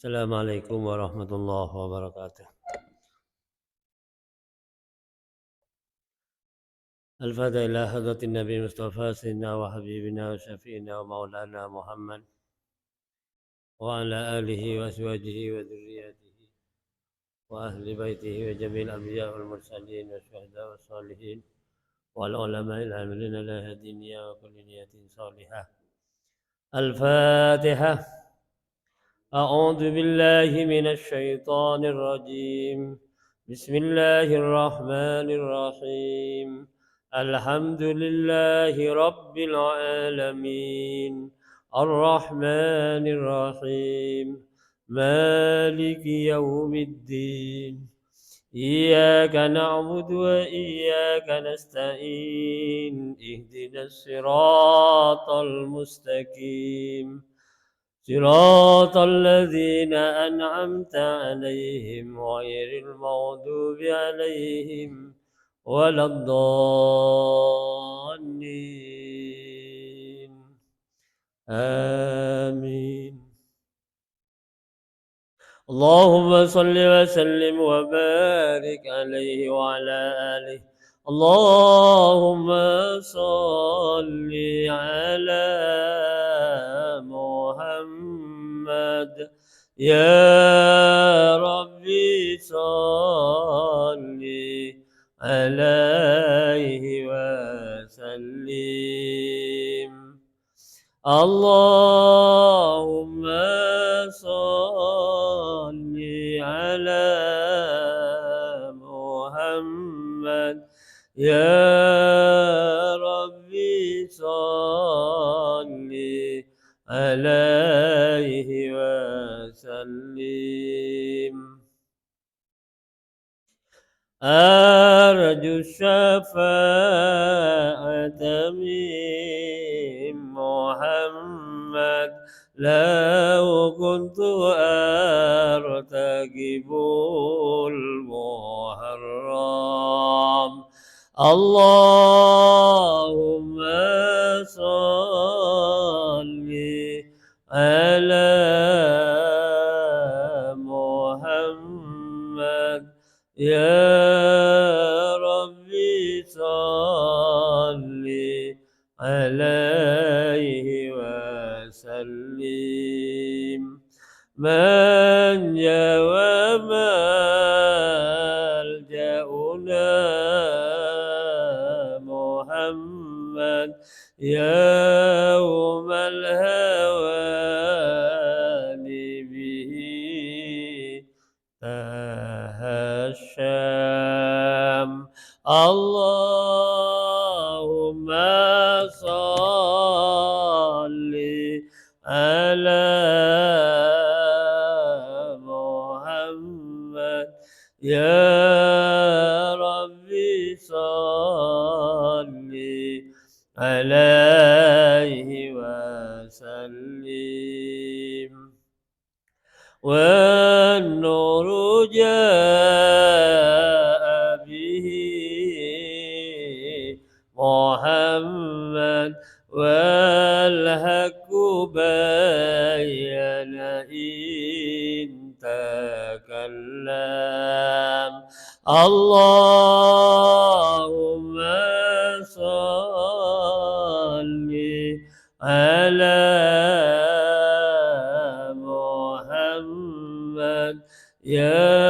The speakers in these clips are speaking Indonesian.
السلام عليكم ورحمة الله وبركاته. الفاتحة إلى حضرة النبي المصطفى سيدنا وحبيبنا وشفينا ومولانا محمد وعلى آله وأزواجه وذرياته وأهل بيته وجميع الأنبياء والمرسلين والشهداء والصالحين والعلماء العاملين لا الدنيا وكل نية صالحة. الفاتحة. أعوذ بالله من الشيطان الرجيم. بسم الله الرحمن الرحيم. الحمد لله رب العالمين الرحمن الرحيم مالك يوم الدين إياك نعبد وإياك نستعين اهدنا الصراط المستقيم صراط الذين أنعمت عليهم غير المغضوب عليهم ولا الضالين آمين. اللهم صل وسلم وبارك عليه وعلى آله. اللهم صل على محمد يا ربي صل عليه وسلم. اللهم صل على محمد يا ربي صل عليه وسلم. أرجو الشفاعة من محمد لو كنت أرتكب المحرم. اللهم صل على محمد يا ربي صل عليه وسلم. من جاء ملجأنا محمد يوم الهوان به الشام. اللهم صل على محمد يا ربي صل عليه وسلم. والنور جاء به محمد والحق بين إن تكلم. اللهم صل على محمد يا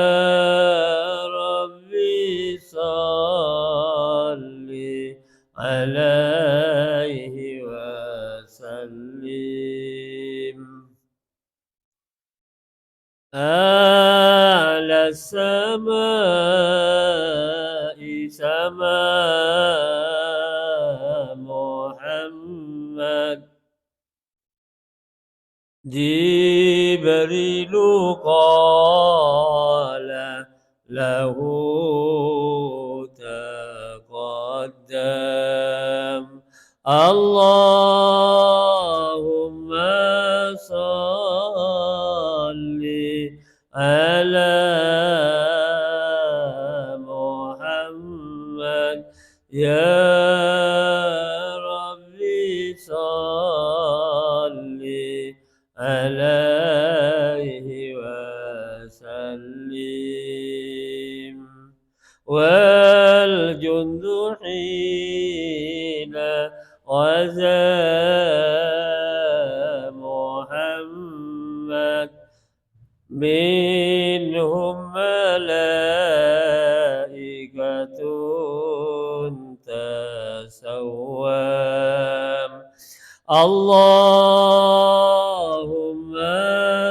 ربي صل عليه وسلم. أعلى السماء سماء محمد جبريل قال له تقدم. اللهم صل على محمد يا ربي صل عليه والجند حين غزا محمد منهم ملائكة تسوام اللهم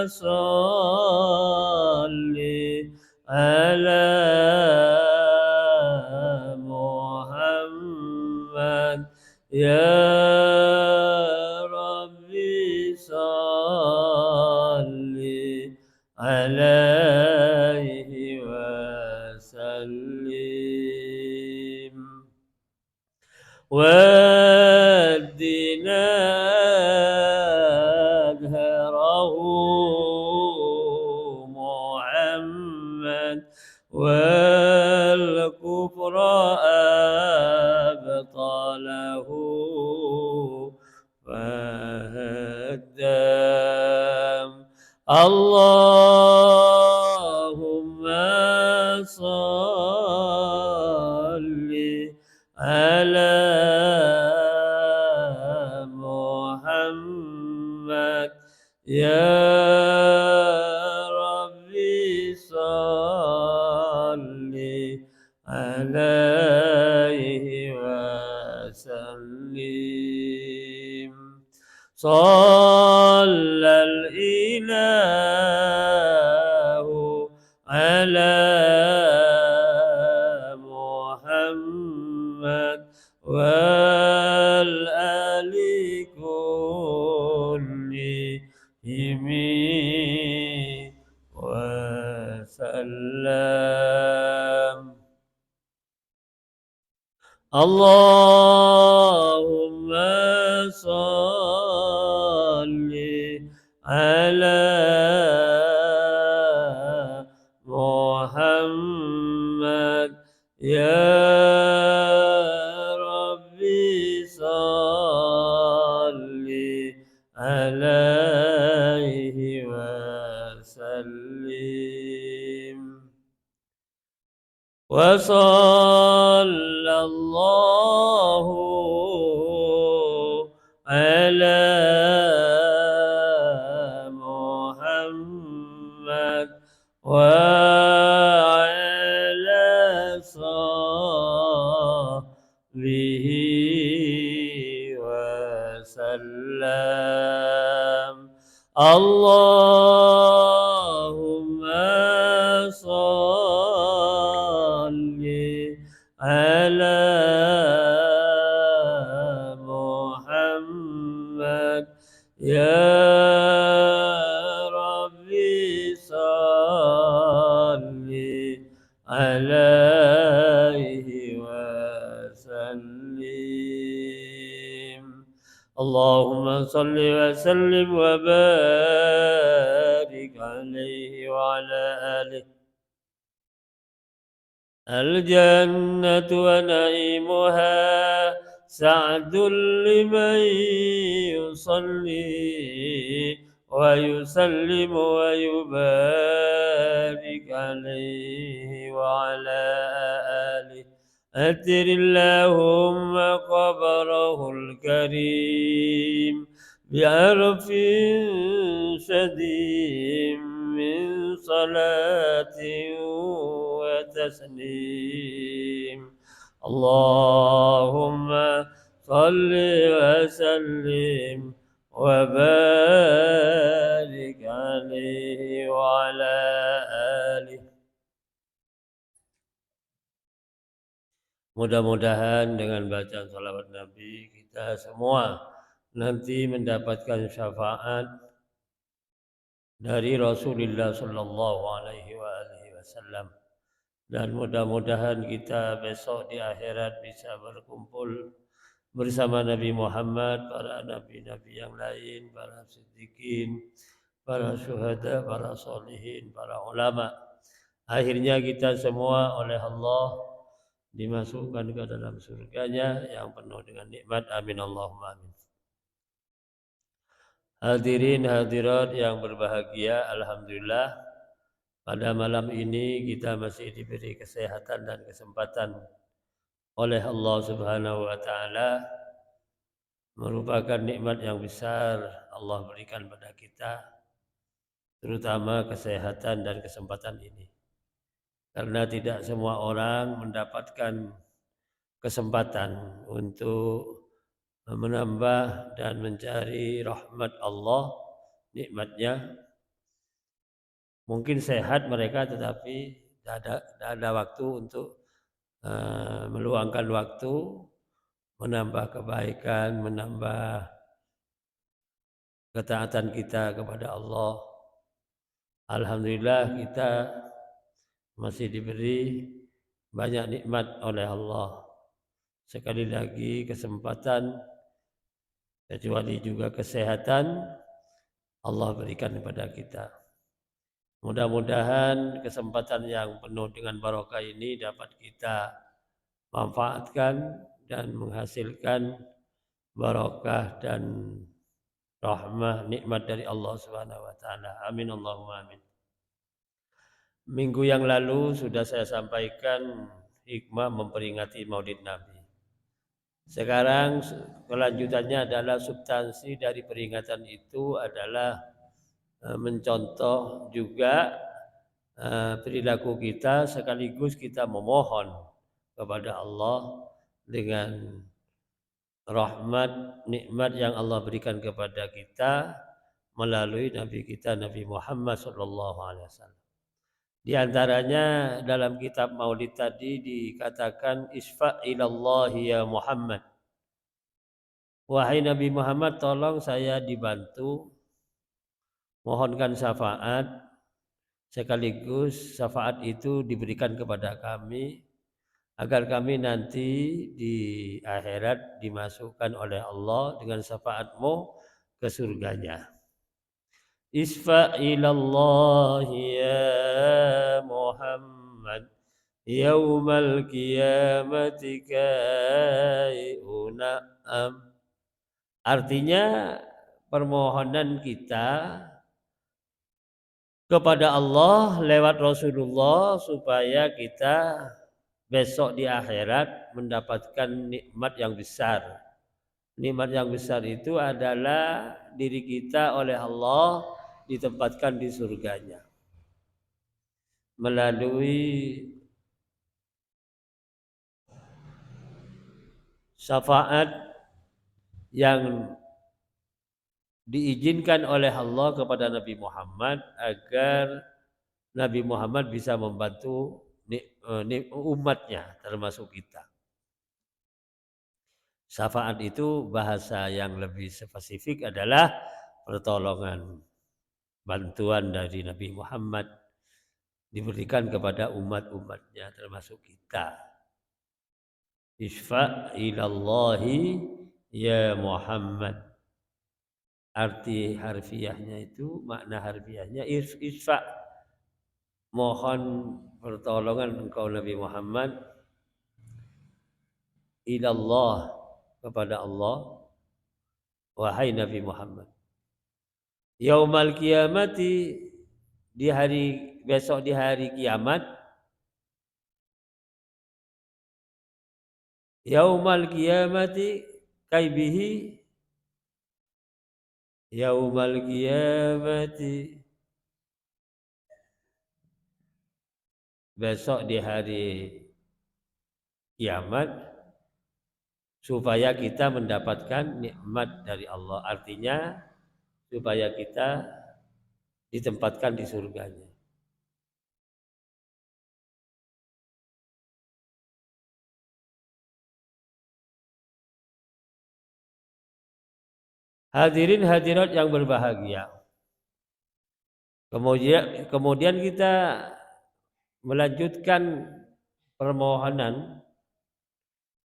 صل على محمد يا ربي صل عليه وسلم والدنا أظهره محمد والكفر أبطله فهدم اللهم صل على محمد يا ربي صل عليه وسلم صلى الإله على محمد والآل كلهم وسلم اللهم صل على محمد يا ربي صل عليه وسلم وصلى الله على محمد وعلى صحبه وسلم اللهم صل على محمد يا ربي صل عليه وسلم اللهم صل وسلم وبارك عليه وعلى آله الجنة ونعيمها سعد لمن يصلي ويسلم ويبارك عليه وعلى آله أتر اللهم قبره الكريم بعرف شديد من صلاة وتسليم اللهم صل وسلم وبارك عليه وعلى آله. Mudah-mudahan dengan bacaan salawat Nabi kita semua nanti mendapatkan syafaat dari Rasulullah Sallallahu Alaihi Wasallam, dan mudah-mudahan kita besok di akhirat bisa berkumpul bersama Nabi Muhammad, para nabi-nabi yang lain, para siddiqin, para syuhada, para solihin, para ulama. Akhirnya kita semua oleh Allah dimasukkan ke dalam surganya yang penuh dengan nikmat. Amin Allahumma amin. Hadirin hadirat yang berbahagia, alhamdulillah Pada malam ini kita masih diberi kesehatan dan kesempatan oleh Allah Subhanahu wa taala, merupakan nikmat yang besar Allah berikan pada kita, terutama kesehatan dan kesempatan ini. Karena tidak semua orang mendapatkan kesempatan untuk menambah dan mencari rahmat Allah, nikmatnya. Mungkin sehat mereka tetapi tidak ada waktu untuk meluangkan waktu, menambah kebaikan, menambah ketaatan kita kepada Allah. Alhamdulillah kita masih diberi banyak nikmat oleh Allah. Sekali lagi kesempatan, kecuali juga kesehatan Allah berikan kepada kita. Mudah-mudahan kesempatan yang penuh dengan barokah ini dapat kita manfaatkan dan menghasilkan barokah dan rahmah nikmat dari Allah Subhanahu wa taala. Amin Allahumma amin. Minggu yang lalu sudah saya sampaikan hikmah memperingati Maulid Nabi. Sekarang kelanjutannya adalah substansi dari peringatan itu adalah mencontoh juga perilaku kita, sekaligus kita memohon kepada Allah dengan rahmat nikmat yang Allah berikan kepada kita melalui Nabi kita Nabi Muhammad SAW. Di antaranya dalam kitab Maulid tadi dikatakan isfa' ilallahi ya Muhammad. Wahai Nabi Muhammad, tolong saya dibantu, mohonkan syafaat, sekaligus syafaat itu diberikan kepada kami agar kami nanti di akhirat dimasukkan oleh Allah dengan syafaatmu ke surganya. Isfa' ilallahi ya Muhammad yaumal qiyamati kai'una'am. Artinya permohonan kita kepada Allah lewat Rasulullah supaya kita besok di akhirat mendapatkan nikmat yang besar. Nikmat yang besar itu adalah diri kita oleh Allah ditempatkan di surganya melalui syafaat yang diizinkan oleh Allah kepada Nabi Muhammad agar Nabi Muhammad bisa membantu umatnya termasuk kita. Syafaat itu bahasa yang lebih spesifik adalah pertolongan, bantuan dari Nabi Muhammad diberikan kepada umat-umatnya termasuk kita. Isfa' ilallahi ya Muhammad. Arti harfiahnya itu, makna harfiahnya isfa', mohon pertolongan engkau Nabi Muhammad ilallah, kepada Allah, wahai Nabi Muhammad. Yaumal qiyamati, di hari besok, di hari kiamat. Yaumal qiyamati kaibihi, yaumal qiyamati, besok di hari kiamat, supaya kita mendapatkan nikmat dari Allah. Artinya supaya kita ditempatkan di surganya. Hadirin hadirat yang berbahagia. Kemudian kita melanjutkan permohonan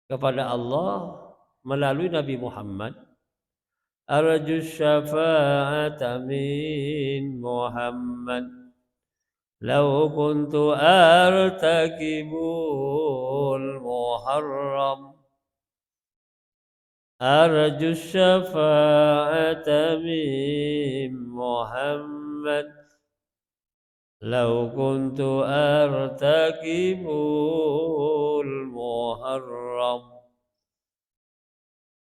kepada Allah melalui Nabi Muhammad. Arju syafa'ata min Muhammad law kuntu artakibul muharram. Arju syafa'ata min Muhammad Lau kuntu artakibul muharram.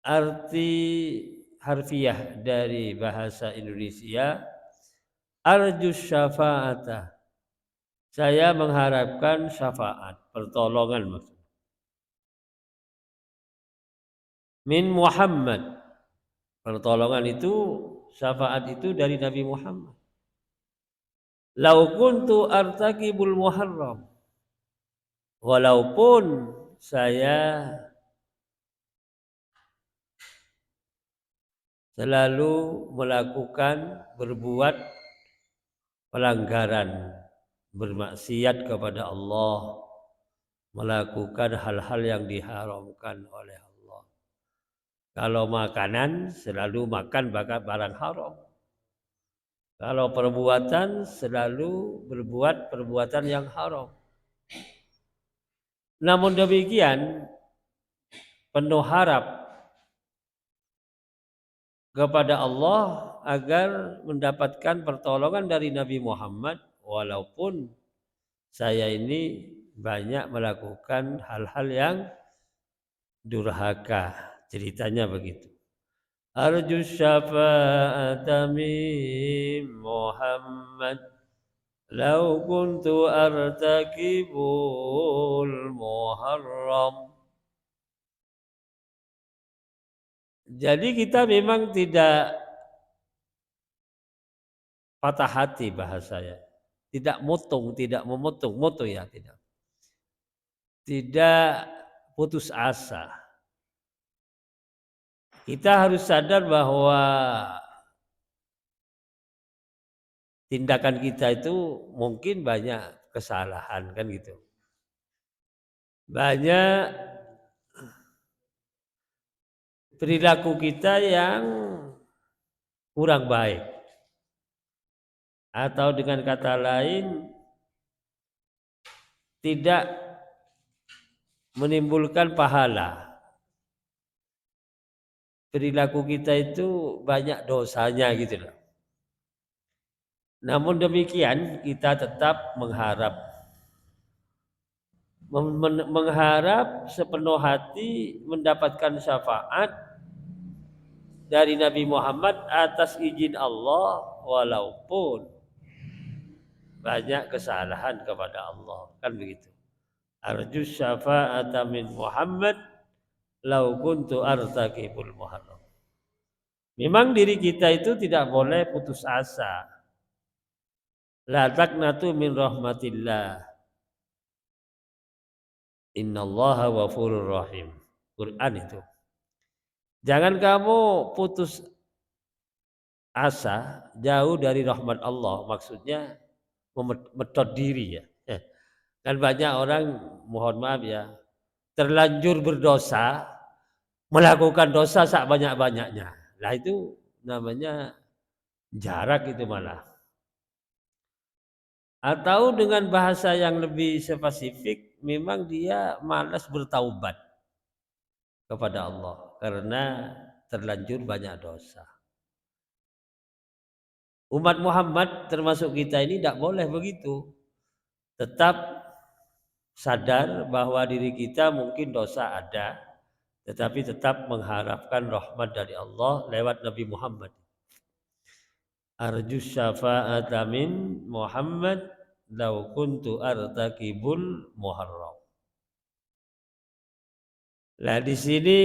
Arti harfiah dari bahasa Indonesia, arjus syafa'ata. Saya mengharapkan syafaat, pertolongan maksudnya. Min Muhammad. Pertolongan itu, syafaat itu dari Nabi Muhammad. Lau kuntu artakibul muharram. Walaupun saya selalu melakukan, berbuat pelanggaran, bermaksiat kepada Allah, melakukan hal-hal yang diharamkan oleh Allah. Kalau makanan selalu makan barang haram. Kalau perbuatan selalu berbuat perbuatan yang haram. Namun demikian, penuh harap kepada Allah agar mendapatkan pertolongan dari Nabi Muhammad, walaupun saya ini banyak melakukan hal-hal yang durhaka. Ceritanya begitu. Arju syafa'ata min Muhammad lau kuntu artakibul muharram. Jadi kita memang tidak patah hati bahasanya. Tidak mutung, tidak memutung, mutu ya tidak. Tidak putus asa. Kita harus sadar bahwa tindakan kita itu mungkin banyak kesalahan kan gitu. Banyak perilaku kita yang kurang baik. Atau dengan kata lain tidak menimbulkan pahala. Perilaku kita itu banyak dosanya gitu loh. Namun demikian kita tetap mengharap sepenuh hati mendapatkan syafaat dari Nabi Muhammad atas izin Allah, walaupun banyak kesalahan kepada Allah, kan begitu. Arju syafa'ata min Muhammad lau kuntu artakibul muharram. Memang diri kita itu tidak boleh putus asa. La taqnatu min rahmatillah. Innallaha ghafurur rahim. Quran itu. Jangan kamu putus asa jauh dari rahmat Allah. Maksudnya memetod diri ya. Kan banyak orang, mohon maaf ya, terlanjur berdosa, melakukan dosa sak banyak-banyaknya. Nah itu namanya jarak itu malah. Atau dengan bahasa yang lebih spesifik, memang dia malas bertaubat kepada Allah karena terlanjur banyak dosa. Umat Muhammad termasuk kita ini tidak boleh begitu. Tetap sadar bahwa diri kita mungkin dosa ada, tetapi tetap mengharapkan rahmat dari Allah lewat Nabi Muhammad. Arju syafa'ata min Muhammad lau kuntu artakibul muharram. Nah di sini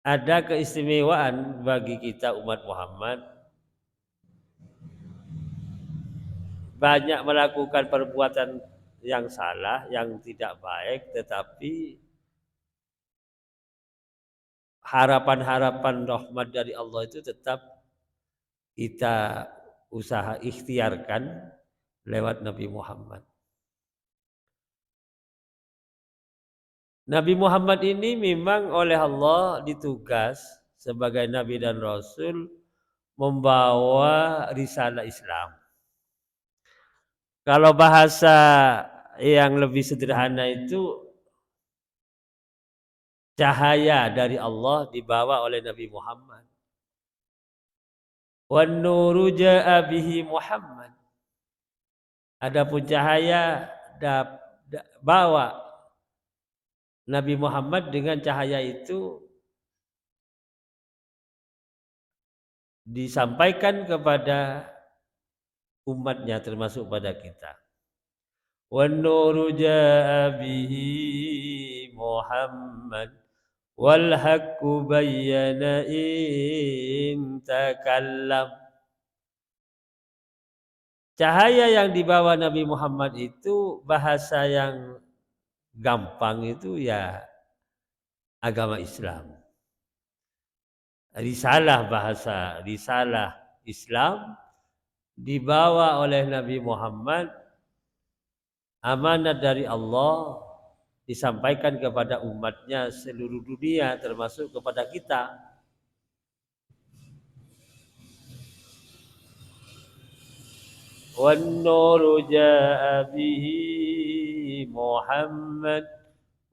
ada keistimewaan bagi kita umat Muhammad, banyak melakukan perbuatan yang salah, yang tidak baik, tetapi harapan-harapan rahmat dari Allah itu tetap kita usaha ikhtiarkan lewat Nabi Muhammad. Nabi Muhammad ini memang oleh Allah ditugas sebagai Nabi dan Rasul membawa risalah Islam. Kalau bahasa yang lebih sederhana itu cahaya dari Allah dibawa oleh Nabi Muhammad. Wan nuru jaa bihi Muhammad. Adapun cahaya bawa Nabi Muhammad, dengan cahaya itu disampaikan kepada umatnya termasuk pada kita. Wan nuru jaa bihi Muhammad wal haqqu bayyana in takallam. Cahaya yang dibawa Nabi Muhammad itu bahasa yang gampang itu ya agama Islam. Risalah Islam dibawa oleh Nabi Muhammad, amanat dari Allah, disampaikan kepada umatnya seluruh dunia termasuk kepada kita. Wan nuru jaa bihi Muhammad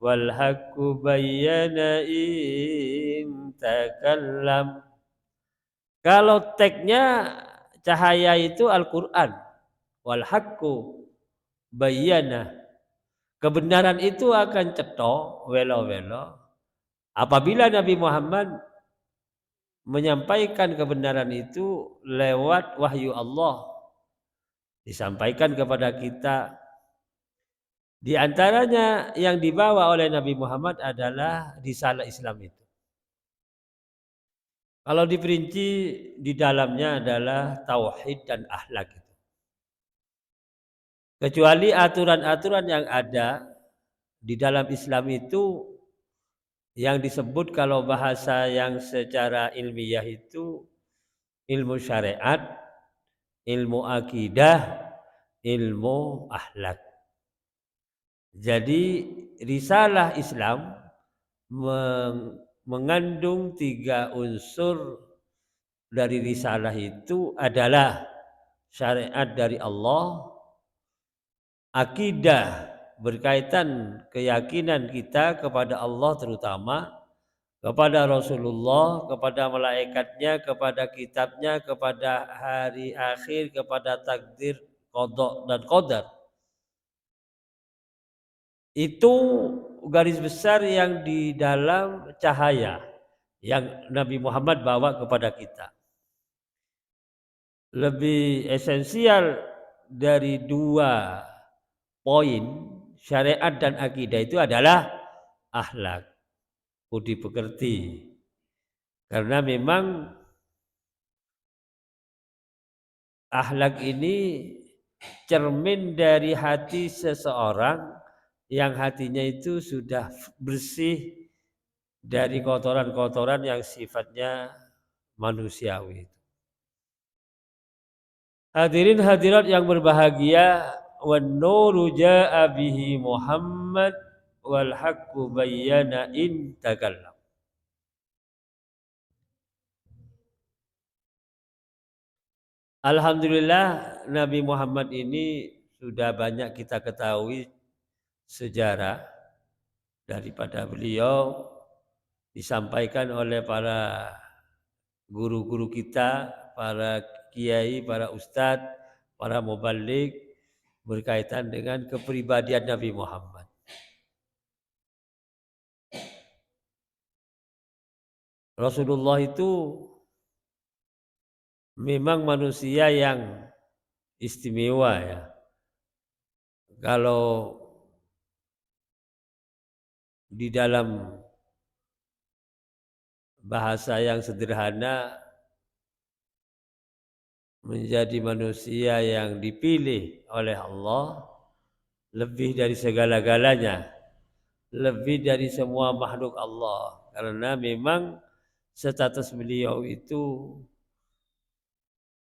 wal haqqu bayyana in takallam. Kalau teksnya cahaya itu Al-Qur'an. Wal haqqu bayyana. Kebenaran itu akan cetok welo-welo apabila Nabi Muhammad menyampaikan kebenaran itu lewat wahyu Allah, disampaikan kepada kita. Di antaranya yang dibawa oleh Nabi Muhammad adalah risalah Islam itu. Kalau diperinci di dalamnya adalah tauhid dan akhlak itu. Kecuali aturan-aturan yang ada di dalam Islam itu yang disebut kalau bahasa yang secara ilmiah itu ilmu syariat, ilmu akidah, ilmu akhlak. Jadi risalah Islam mengandung 3 unsur. Dari risalah itu adalah syariat dari Allah, akidah berkaitan keyakinan kita kepada Allah terutama, kepada Rasulullah, kepada malaikatnya, kepada kitabnya, kepada hari akhir, kepada takdir, qada dan qadar. Itu garis besar yang di dalam cahaya yang Nabi Muhammad bawa kepada kita. Lebih esensial dari 2 poin syariat dan akidah itu adalah akhlak, budi pekerti. Karena memang akhlak ini cermin dari hati seseorang yang hatinya itu sudah bersih dari kotoran-kotoran yang sifatnya manusiawi. Hadirin hadirat yang berbahagia, wan nuru jaa bihi Muhammad wal haqqu bayyana in takallam. Alhamdulillah Nabi Muhammad ini sudah banyak kita ketahui sejarah daripada beliau, disampaikan oleh para guru-guru kita, para kiai, para ustadz, para mubalik berkaitan dengan kepribadian Nabi Muhammad. Rasulullah itu memang manusia yang istimewa ya. Kalau di dalam bahasa yang sederhana, menjadi manusia yang dipilih oleh Allah lebih dari segala-galanya, lebih dari semua makhluk Allah. Karena memang status beliau itu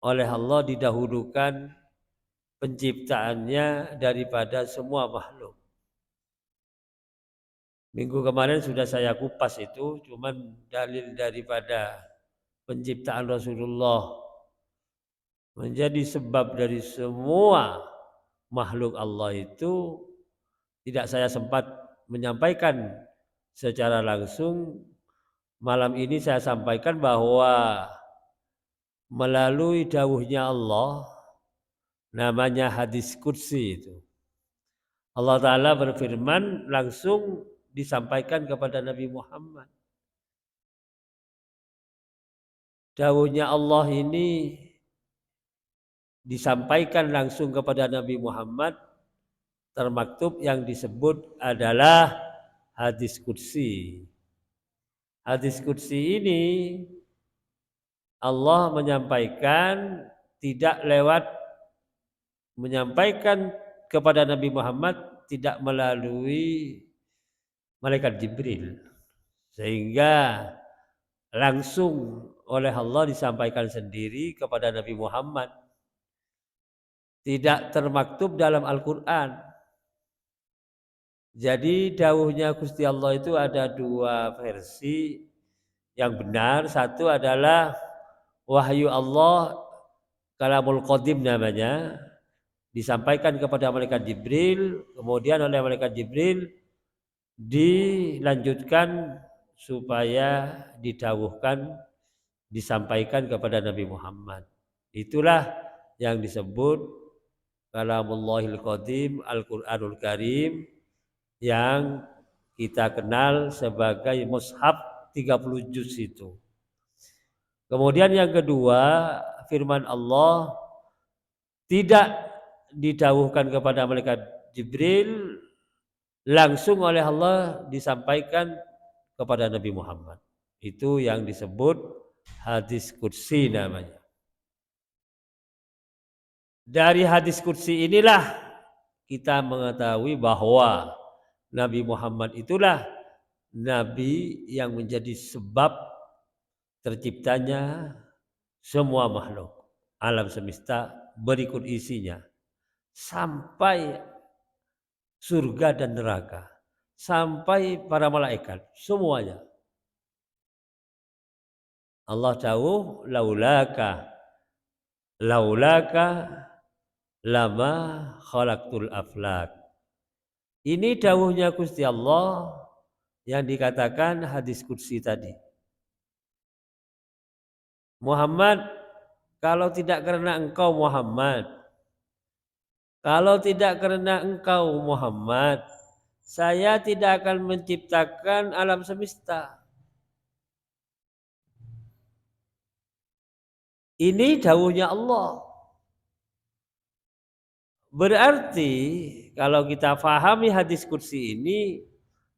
oleh Allah didahulukan penciptaannya daripada semua makhluk. Minggu kemarin sudah saya kupas itu, cuman dalil daripada penciptaan Rasulullah menjadi sebab dari semua makhluk Allah itu tidak saya sempat menyampaikan secara langsung. Malam ini saya sampaikan bahwa melalui dawuhnya Allah, namanya hadis qudsi itu. Allah Ta'ala berfirman langsung disampaikan kepada Nabi Muhammad. Dawuhnya Allah ini disampaikan langsung kepada Nabi Muhammad, termaktub yang disebut adalah hadis qudsi. Hadis qudsi ini Allah menyampaikan tidak lewat menyampaikan kepada Nabi Muhammad tidak melalui malaikat Jibril, sehingga langsung oleh Allah disampaikan sendiri kepada Nabi Muhammad, tidak termaktub dalam Al-Quran. Jadi dawuhnya Gusti Allah itu ada dua versi yang benar. Satu adalah wahyu Allah, kalamul qadim namanya, disampaikan kepada malaikat Jibril, kemudian oleh malaikat Jibril dilanjutkan supaya didawuhkan, disampaikan kepada Nabi Muhammad. Itulah yang disebut kalamullahil qadim, Al-Qur'anul Karim, yang kita kenal sebagai mushaf 30 juz itu. Kemudian yang kedua, firman Allah tidak didawuhkan kepada malaikat Jibril, langsung oleh Allah disampaikan kepada Nabi Muhammad. Itu yang disebut hadis qudsi namanya. Dari hadis qudsi inilah kita mengetahui bahwa Nabi Muhammad itulah Nabi yang menjadi sebab terciptanya semua makhluk alam semesta berikut isinya, sampai surga dan neraka, sampai para malaikat, semuanya. Allah dawuh laulaka lama khalaqtul aflak. Ini dawuhnya Gusti Allah yang dikatakan hadis qudsi tadi. Muhammad, kalau tidak karena engkau Muhammad, kalau tidak karena engkau Muhammad, saya tidak akan menciptakan alam semesta. Ini dawuhnya Allah. Berarti kalau kita fahami hadis qudsi ini,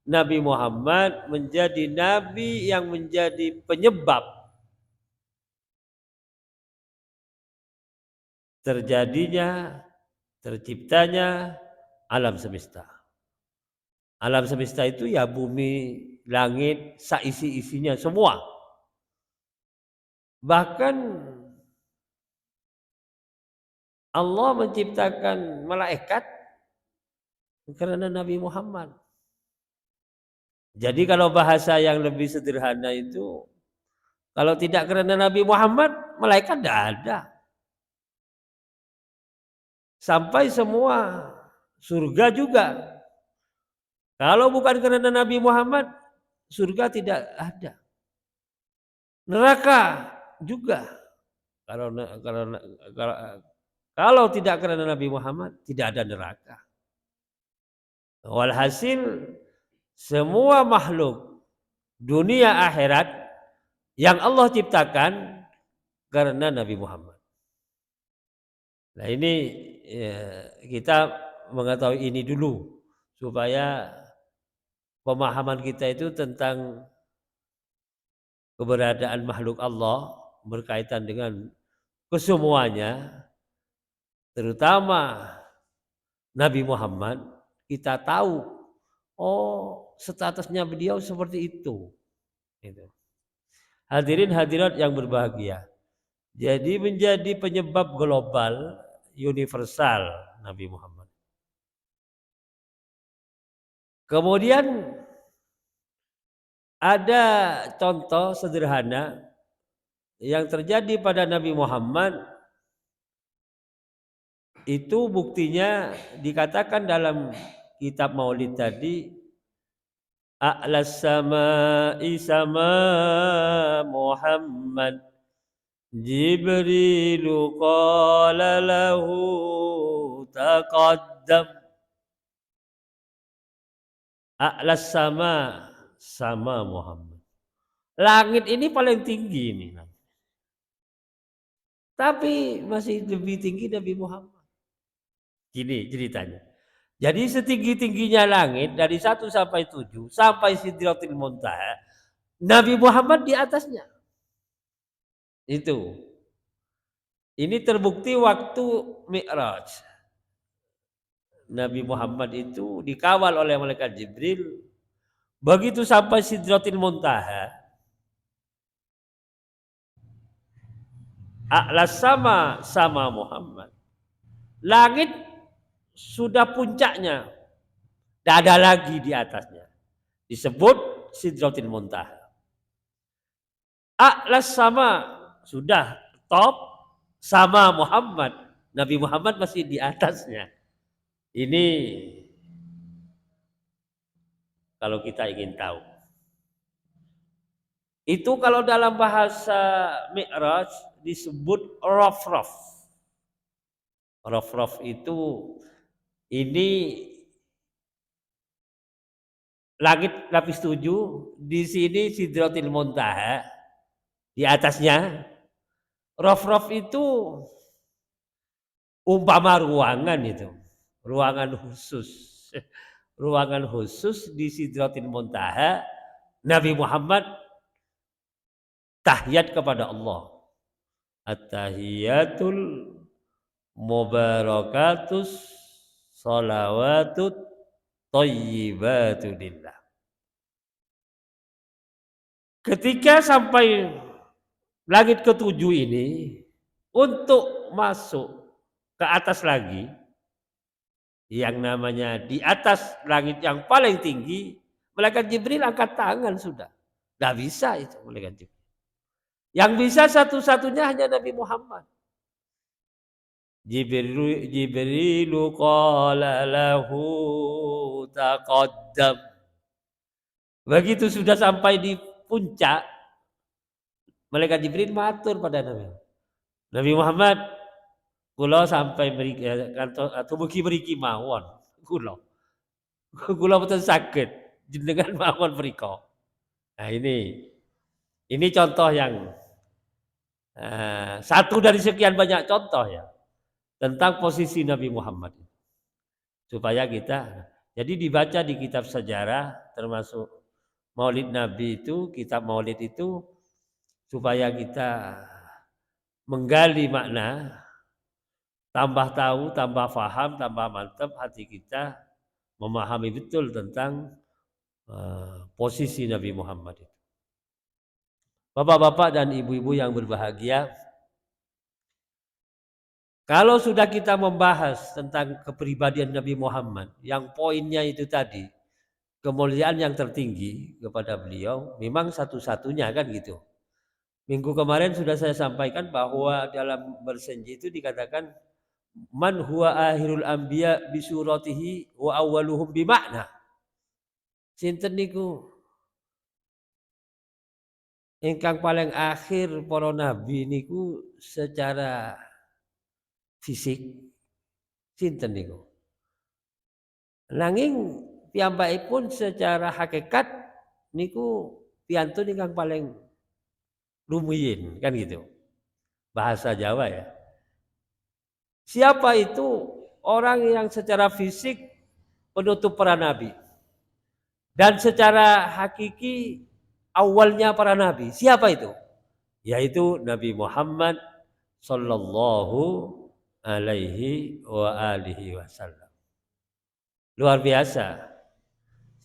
Nabi Muhammad menjadi nabi yang menjadi penyebab terjadinya, terciptanya alam semesta. Alam semesta itu ya bumi, langit, seisi-isinya semua. Bahkan Allah menciptakan malaikat karena Nabi Muhammad. Jadi kalau bahasa yang lebih sederhana itu, kalau tidak karena Nabi Muhammad, malaikat tidak ada. Sampai semua surga juga. Kalau bukan karena Nabi Muhammad, surga tidak ada. Neraka juga. Kalau tidak karena Nabi Muhammad, tidak ada neraka. Walhasil semua makhluk dunia akhirat yang Allah ciptakan karena Nabi Muhammad. Nah ini kita mengetahui ini dulu supaya pemahaman kita itu tentang keberadaan makhluk Allah berkaitan dengan kesemuanya, terutama Nabi Muhammad, kita tahu, oh statusnya beliau seperti itu. Hadirin hadirat yang berbahagia. Jadi menjadi penyebab global, universal Nabi Muhammad. Kemudian ada contoh sederhana yang terjadi pada Nabi Muhammad, itu buktinya dikatakan dalam kitab Maulid tadi, a'las sama'i sama Muhammad Jibril qala lahu taqaddam a'las sama Muhammad. Langit ini paling tinggi ini. Tapi masih lebih tinggi Nabi Muhammad. Gini ceritanya. Jadi setinggi-tingginya langit dari 1 sampai 7 sampai Sidratil Muntaha, Nabi Muhammad di atasnya. Itu. Ini terbukti waktu Mi'raj. Nabi Muhammad itu dikawal oleh malaikat Jibril. Begitu sampai Sidratil Muntaha, a'las sama Muhammad. Langit sudah puncaknya, tidak ada lagi di atasnya. Disebut Sidratil Muntaha. A'las sudah top sama Muhammad. Nabi Muhammad masih di atasnya. Ini kalau kita ingin tahu. Itu kalau dalam bahasa Mi'raj disebut raf-raf. Raf-raf itu ini langit lapis 7, di sini Sidratil Muntaha, di atasnya. Raf-raf itu umpama ruangan itu, ruangan khusus. Ruangan khusus di Sidratil Muntaha, Nabi Muhammad tahiyat kepada Allah. At-tahiyatul mubarakatus salawatut thayyibatu lillah. Ketika sampai langit ke-7 ini, untuk masuk ke atas lagi, yang namanya di atas langit yang paling tinggi, malaikat Jibril angkat tangan sudah. Tidak bisa itu malaikat Jibril. Yang bisa satu-satunya hanya Nabi Muhammad. Jibrilu qala lahu taqaddam. Begitu sudah sampai di puncak, malaikat Jibril matur pada Nabi Muhammad, kula sampai mriki atau mriki mawon. Kula boten saged jenengan mawon mrika. Nah ini contoh yang satu dari sekian banyak contoh ya tentang posisi Nabi Muhammad. Supaya kita, jadi dibaca di kitab sejarah termasuk Maulid Nabi itu, kitab Maulid itu supaya kita menggali makna, tambah tahu, tambah faham, tambah mantap hati kita memahami betul tentang posisi Nabi Muhammad itu. Bapak-bapak dan ibu-ibu yang berbahagia, kalau sudah kita membahas tentang kepribadian Nabi Muhammad, yang poinnya itu tadi, kemuliaan yang tertinggi kepada beliau, memang satu-satunya kan gitu. Minggu kemarin sudah saya sampaikan bahwa dalam bersenji itu dikatakan man huwa akhirul anbiya bisuratihi wa awwaluhum bimakna. Sinten niku ingkang paling akhir para nabi niku secara fisik sinten niku. Nanging piyambakipun secara hakikat niku piyantun ingkang paling rumiyin kan gitu. Bahasa Jawa ya. Siapa itu orang yang secara fisik penutup para nabi dan secara hakiki awalnya para nabi? Siapa itu? Yaitu Nabi Muhammad sallallahu alaihi wa alihi wasallam. Luar biasa.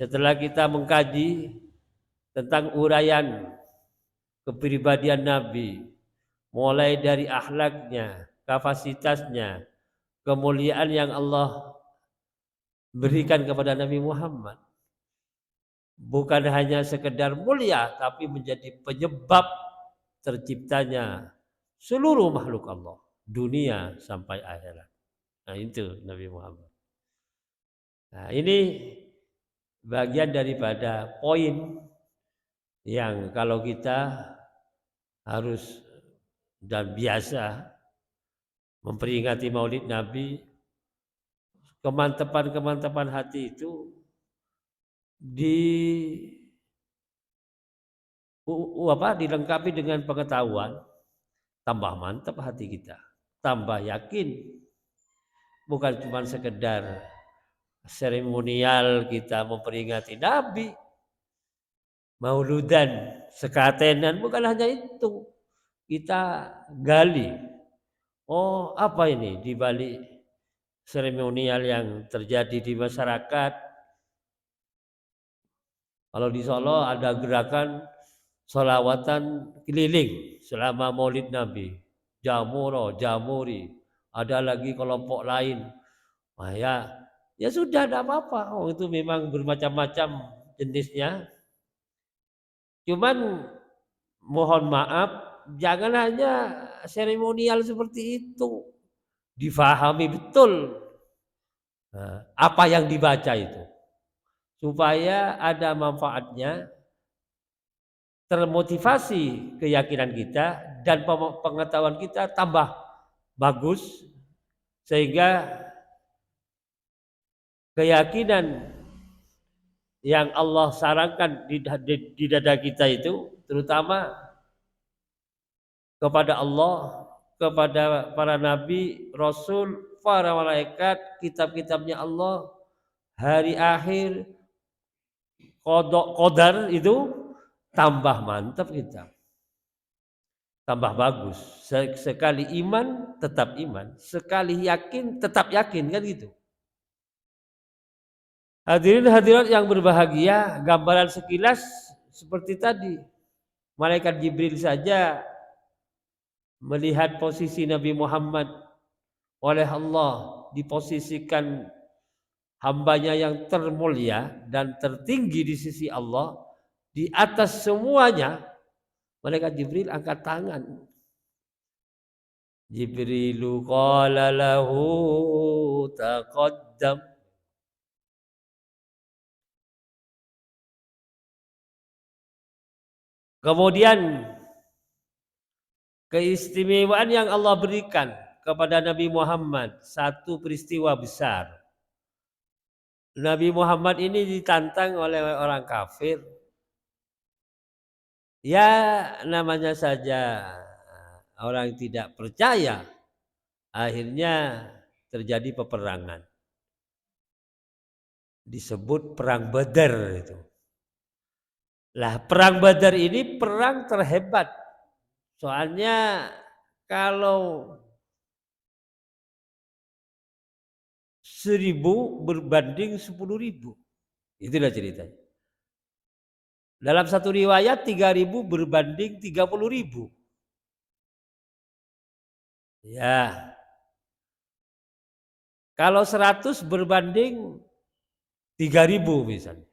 Setelah kita mengkaji tentang uraian kepribadian Nabi, mulai dari akhlaknya, kapasitasnya, kemuliaan yang Allah berikan kepada Nabi Muhammad, bukan hanya sekedar mulia, tapi menjadi penyebab terciptanya seluruh makhluk Allah, dunia sampai akhirat. Nah itu Nabi Muhammad. Nah ini bagian daripada poin yang kalau kita harus dan biasa memperingati Maulid Nabi, kemantapan hati itu di dilengkapi dengan pengetahuan, tambah mantap hati kita, tambah yakin, bukan cuma sekedar seremonial kita memperingati Nabi, mauludan, sekatenan, bukan hanya itu. Kita gali, oh apa ini di balik seremonial yang terjadi di masyarakat. Kalau di Solo ada gerakan sholawatan keliling selama Maulid Nabi, Jamuro, Jamuri, ada lagi kelompok lain. Nah, ya sudah, tidak apa-apa. Oh, itu memang bermacam-macam jenisnya. Cuman mohon maaf, jangan hanya seremonial seperti itu. Difahami betul apa yang dibaca itu. Supaya ada manfaatnya, termotivasi keyakinan kita dan pengetahuan kita tambah bagus, sehingga keyakinan yang Allah sarankan di dada kita itu, terutama kepada Allah, kepada para nabi, rasul, para malaikat, kitab-kitabnya Allah, hari akhir, qadar itu tambah mantap kita. Tambah bagus. Sekali iman tetap iman, sekali yakin tetap yakin, kan gitu. Hadirin hadirat yang berbahagia, gambaran sekilas seperti tadi. Malaikat Jibril saja melihat posisi Nabi Muhammad oleh Allah, diposisikan hambanya yang termulia dan tertinggi di sisi Allah, di atas semuanya. Malaikat Jibril angkat tangan. Jibrilu qala lahu taqaddam. Kemudian keistimewaan yang Allah berikan kepada Nabi Muhammad, satu peristiwa besar. Nabi Muhammad ini ditantang oleh orang kafir. Ya, namanya saja orang tidak percaya. Akhirnya terjadi peperangan. Disebut perang Badar itu. Lah, perang Badar ini perang terhebat. Soalnya kalau 1000 berbanding 10.000. Itulah ceritanya. Dalam satu riwayat 3.000 berbanding 30.000. Ya. Kalau 100 berbanding 3.000 misalnya.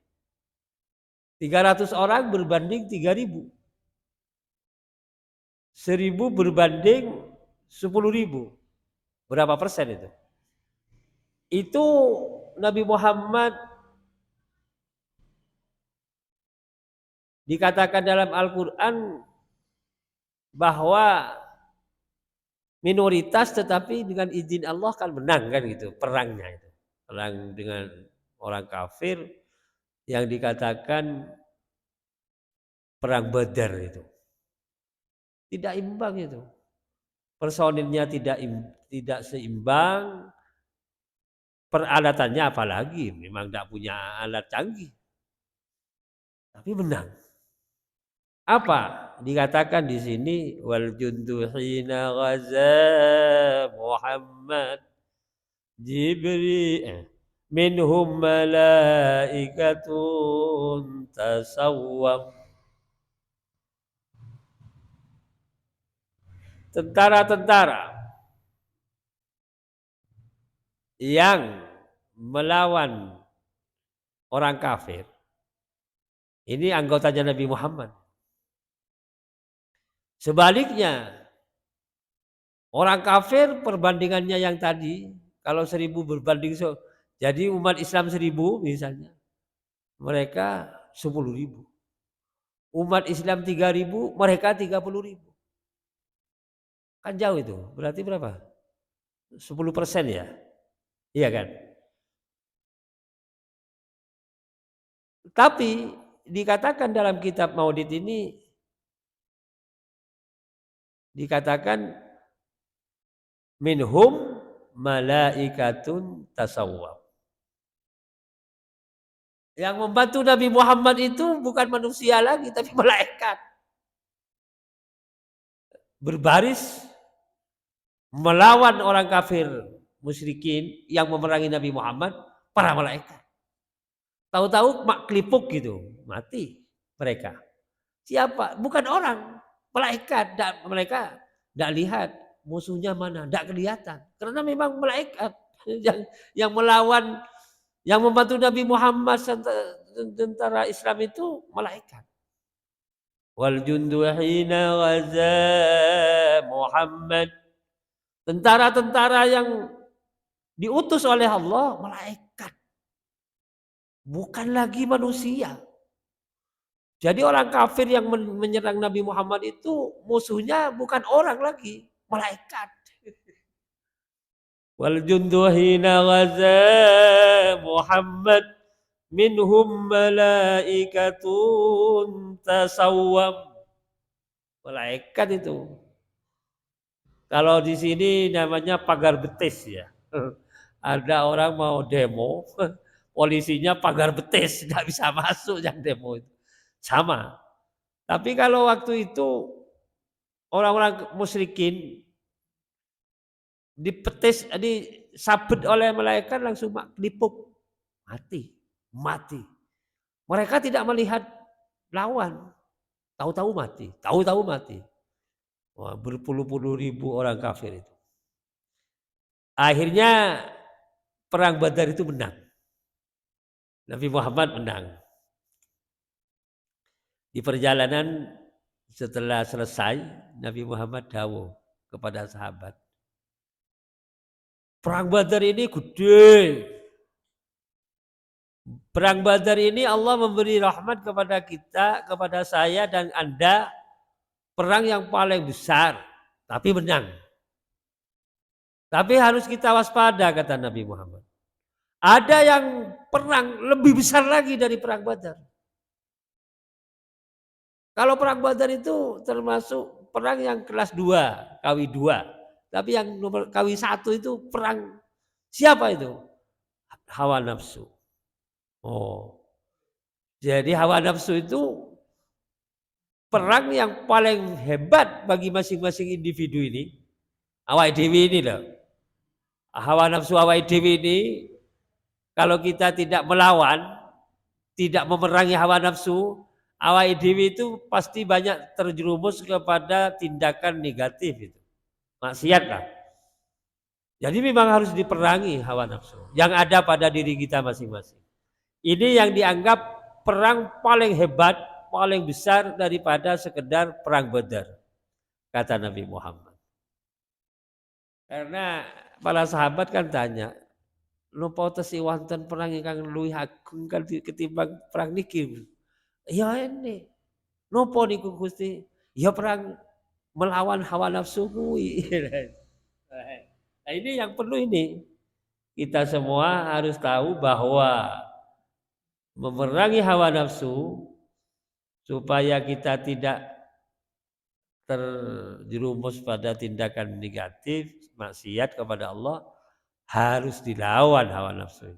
300 orang berbanding 3.000. 1.000 berbanding 10.000. Berapa persen itu? Itu Nabi Muhammad dikatakan dalam Al-Quran bahwa minoritas, tetapi dengan izin Allah kan menang, kan gitu perangnya itu. Perang dengan orang kafir yang dikatakan perang Badar itu. Tidak imbang itu. Personilnya tidak seimbang. Peralatannya apalagi, memang tidak punya alat canggih. Tapi menang. Apa dikatakan di sini? Wal jundu hina ghaza Muhammad Jibril minhum malaikatun tasawwam. Tentara-tentara yang melawan orang kafir, ini anggotanya Nabi Muhammad. Sebaliknya, orang kafir perbandingannya yang tadi, kalau 1.000 berbanding, jadi umat Islam 1.000 misalnya, mereka 10.000. Umat Islam 3.000, mereka 30.000. Kan jauh itu. Berarti berapa? 10% ya? Iya kan? Tapi dikatakan dalam kitab Maulid ini dikatakan minhum malaikatun tasawwab. Yang membantu Nabi Muhammad itu bukan manusia lagi tapi malaikat. Berbaris melawan orang kafir musyrikin yang memerangi Nabi Muhammad, para malaikat. Tahu-tahu mak kelipuk gitu, mati mereka. Siapa? Bukan orang, malaikat. Mereka tidak lihat musuhnya mana, tidak kelihatan. Karena memang malaikat yang melawan, yang membantu Nabi Muhammad tentara Islam itu malaikat. Wal jundu hina ghaza Muhammad. Tentara-tentara yang diutus oleh Allah malaikat. Bukan lagi manusia. Jadi orang kafir yang menyerang Nabi Muhammad itu musuhnya bukan orang lagi, malaikat. Wal jundu hina ghaza Muhammad minhum malaikatun tasawwam. Malaikat itu. Kalau di sini namanya pagar betis ya. Ada orang mau demo, polisinya pagar betis, tidak bisa masuk yang demo itu. Sama. Tapi kalau waktu itu orang-orang musyrikin dipetis, disabet oleh malaikat langsung kelipuk. Mati. Mereka tidak melihat lawan. Tahu-tahu mati. Wah, berpuluh-puluh ribu orang kafir itu. Akhirnya perang Badar itu menang. Nabi Muhammad menang. Di perjalanan setelah selesai, Nabi Muhammad dawuh kepada sahabat. Perang Badar ini gede. Perang Badar ini Allah memberi rahmat kepada kita, kepada saya dan Anda. Perang yang paling besar, tapi menang. Tapi harus kita waspada, kata Nabi Muhammad. Ada yang perang lebih besar lagi dari perang Badar. Kalau perang Badar itu termasuk perang yang kelas 2, KW 2. Tapi yang nomor KW 1 itu perang siapa itu? Hawa nafsu. Oh. Jadi hawa nafsu itu perang yang paling hebat bagi masing-masing individu ini. Awak dewi ini loh. Hawa nafsu awak dewi ini kalau kita tidak melawan, tidak memerangi hawa nafsu, awak dewi itu pasti banyak terjerumus kepada tindakan negatif itu. Maksiat lah. Jadi memang harus diperangi hawa nafsu yang ada pada diri kita masing-masing. Ini yang dianggap perang paling hebat, paling besar daripada sekedar perang Badar, kata Nabi Muhammad. Karena para sahabat kan tanya, napa tesi wonten perang ingkang luwih agung ketimbang perang niki? Ya ini. Napa niku Gusti? Ya perang melawan hawa nafsu kuwi. Nah, ini yang perlu ini. Kita semua harus tahu bahwa memerangi hawa nafsu supaya kita tidak terjerumus pada tindakan negatif, maksiat kepada Allah, harus dilawan hawa nafsu.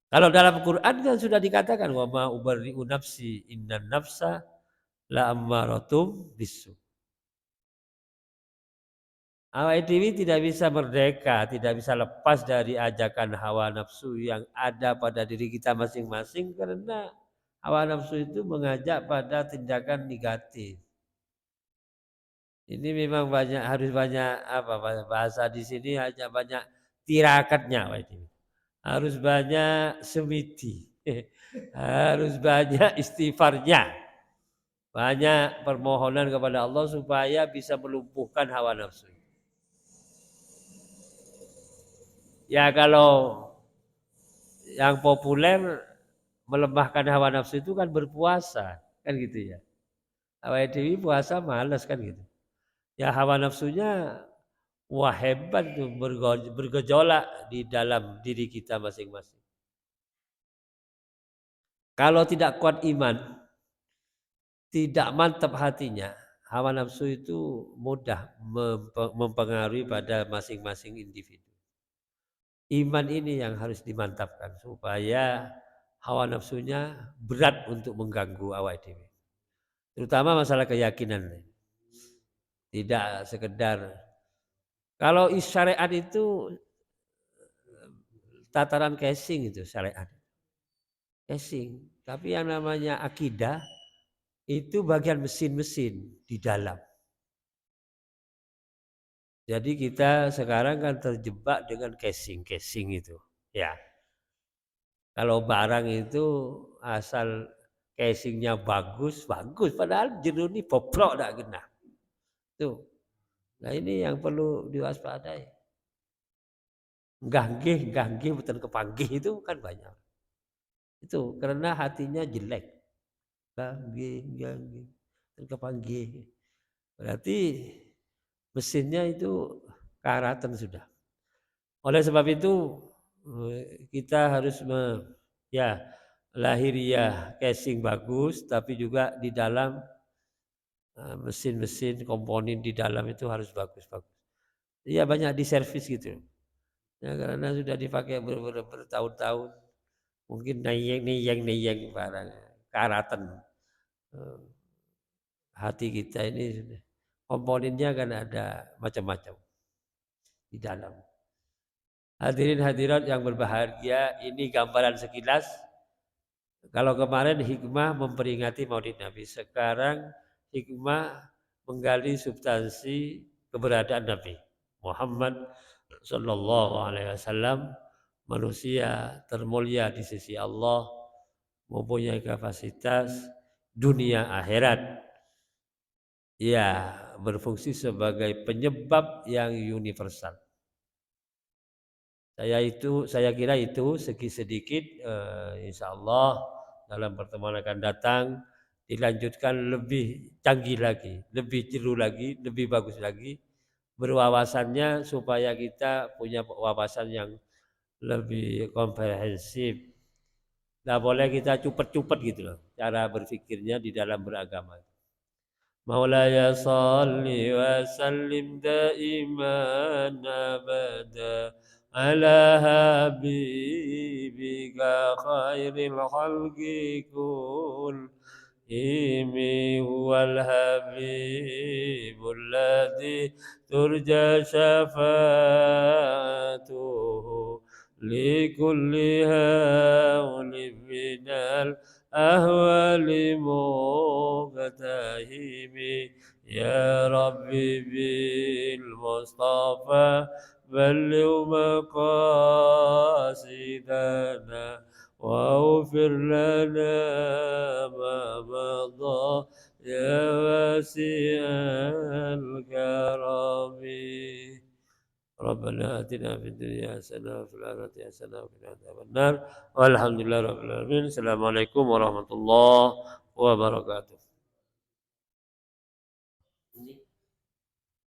Kalau dalam Quran kan sudah dikatakan wa ma ubarri'u nafsi innan nafsa la ammaratum bisu. Awak dewi tidak bisa merdeka, tidak bisa lepas dari ajakan hawa nafsu yang ada pada diri kita masing-masing karena hawa nafsu itu mengajak pada tindakan negatif. Ini memang harus banyak bahasa di sini hanya banyak tirakatnya, harus banyak semiti, harus banyak istighfarnya, banyak permohonan kepada Allah supaya bisa melumpuhkan hawa nafsu. Ya kalau yang populer melemahkan hawa nafsu itu kan berpuasa, kan gitu ya. Awake dhewe puasa males kan gitu. Ya hawa nafsunya wah hebat tuh bergejolak di dalam diri kita masing-masing. Kalau tidak kuat iman, tidak mantap hatinya, hawa nafsu itu mudah mempengaruhi pada masing-masing individu. Iman ini yang harus dimantapkan supaya hawa nafsunya berat untuk mengganggu awak dhewe. Terutama masalah keyakinan. Tidak sekedar kalau syariat itu tataran casing itu syariat. Casing. Tapi yang namanya akidah itu bagian mesin-mesin di dalam. Jadi kita sekarang kan terjebak dengan casing itu. Ya. Kalau barang itu asal casingnya bagus, bagus. Padahal jenuh ini bobrok tak kena. Tuh. Nah ini yang perlu diwaspadai. Ganggih betul kepanggih itu kan banyak. Itu karena hatinya jelek. Ganggih betul kepanggih. Berarti mesinnya itu karatan sudah. Oleh sebab itu kita harus ya lahiriah casing bagus, tapi juga di dalam mesin-mesin komponen di dalam itu harus bagus-bagus. Iya banyak diservis gitu. Ya, karena sudah dipakai bertahun-tahun, mungkin neyeng barang karatan hati kita ini komponennya kan ada macam-macam di dalam. Hadirin hadirat yang berbahagia, ini gambaran sekilas. Kalau kemarin hikmah memperingati Maulid Nabi, sekarang hikmah menggali substansi keberadaan Nabi Muhammad Sallallahu Alaihi Wasallam, manusia termulia di sisi Allah, mempunyai kapasitas dunia akhirat, ya berfungsi sebagai penyebab yang universal. Saya kira itu segi sedikit, insya Allah dalam pertemuan akan datang dilanjutkan lebih canggih lagi, lebih jeru lagi, lebih bagus lagi berwawasannya supaya kita punya wawasan yang lebih komprehensif. Nggak boleh kita cupet-cupet gitu loh cara berpikirnya di dalam beragama. Maulaya salli wa sallim daiman abada ala habibika khairil khalqi kullihim huwal habibul ladzi turja syafa'atuhu likulli hawlin minal ahwali muqtahimi ya rabbi bil mustafa balligh maqasidana واغفر لنا ما مضى يا واسع الكرم ربنا آتنا في الدنيا حسنة وفي الآخرة حسنة وقنا عذاب النار والحمد لله رب العالمين. السلام عليكم ورحمة الله wabarakatuh.